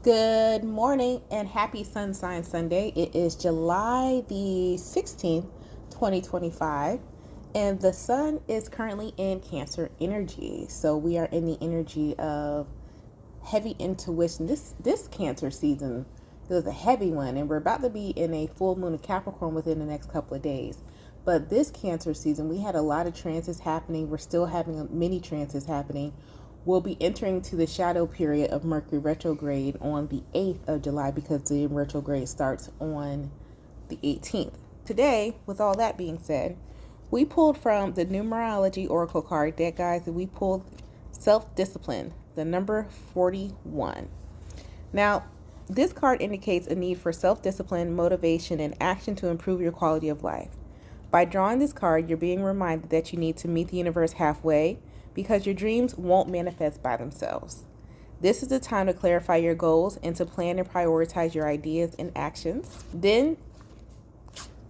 Good morning and happy Sunshine Sunday. It is July the 16th, 2025, and the sun is currently in Cancer energy. So we are in the energy of heavy intuition. This Cancer season is a heavy one, and we're about to be in a full moon of Capricorn within the next couple of days. But this Cancer season, we had a lot of transits happening. We're still having many transits happening. We'll be entering to the shadow period of Mercury retrograde on the 8th of July because the retrograde starts on the 18th. Today, with all that being said, we pulled from the numerology oracle card deck, guys, and we pulled self-discipline, the number 41. Now, this card indicates a need for self-discipline, motivation, and action to improve your quality of life. By drawing this card, you're being reminded that you need to meet the universe halfway because your dreams won't manifest by themselves. This is the time to clarify your goals and to plan and prioritize your ideas and actions. Then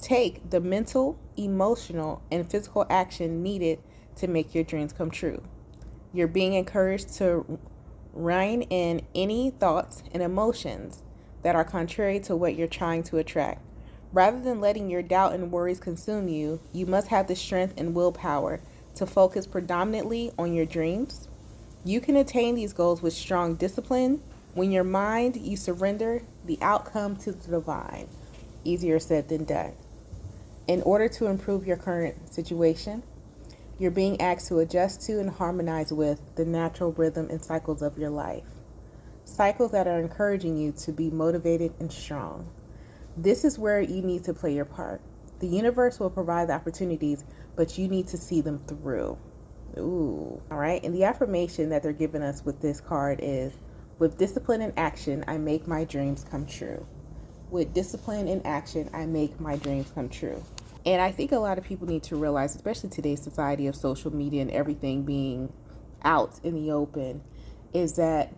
take the mental, emotional, and physical action needed to make your dreams come true. You're being encouraged to rein in any thoughts and emotions that are contrary to what you're trying to attract. Rather than letting your doubt and worries consume you, you must have the strength and willpower to focus predominantly on your dreams. You can attain these goals with strong discipline. When your mind, you surrender the outcome to the divine. Easier said than done. In order to improve your current situation, you're being asked to adjust to and harmonize with the natural rhythm and cycles of your life. Cycles that are encouraging you to be motivated and strong. This is where you need to play your part. The universe will provide the opportunities, but you need to see them through. Ooh. All right. And the affirmation that they're giving us with this card is, with discipline and action, I make my dreams come true. With discipline and action, I make my dreams come true. And I think a lot of people need to realize, especially today's society of social media and everything being out in the open, is that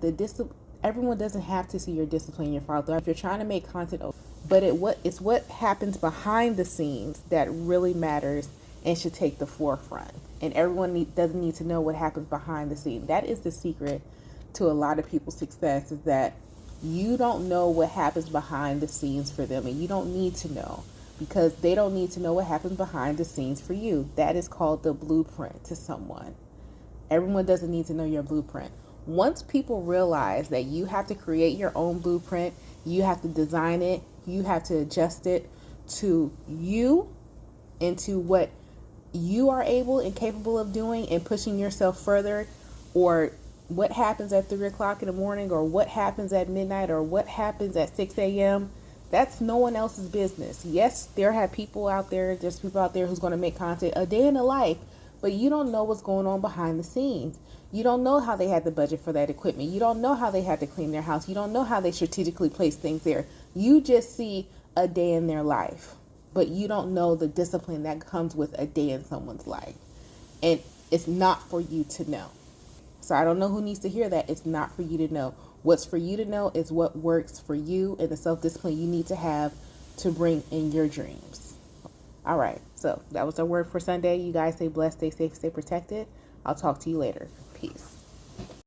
everyone doesn't have to see your discipline, your follow through. If you're trying to make content, but it's what happens behind the scenes that really matters and should take the forefront. And everyone doesn't need to know what happens behind the scenes. That is the secret to a lot of people's success, is that you don't know what happens behind the scenes for them, and you don't need to know, because they don't need to know what happens behind the scenes for you. That is called the blueprint to someone. Everyone doesn't need to know your blueprint. Once people realize that you have to create your own blueprint, you have to design it, you have to adjust it to you and to what you are able and capable of doing and pushing yourself further, or what happens at 3 o'clock in the morning, or what happens at midnight, or what happens at 6 a.m., that's no one else's business. Yes, there's people out there who's going to make content a day in the life, but you don't know what's going on behind the scenes. You don't know how they had the budget for that equipment. You don't know how they had to clean their house. You don't know how they strategically place things there. You just see a day in their life, but you don't know the discipline that comes with a day in someone's life. And it's not for you to know. So I don't know who needs to hear that. It's not for you to know. What's for you to know is what works for you and the self-discipline you need to have to bring in your dreams. All right. So that was our word for Sunday. You guys stay blessed, stay safe, stay protected. I'll talk to you later. Peace.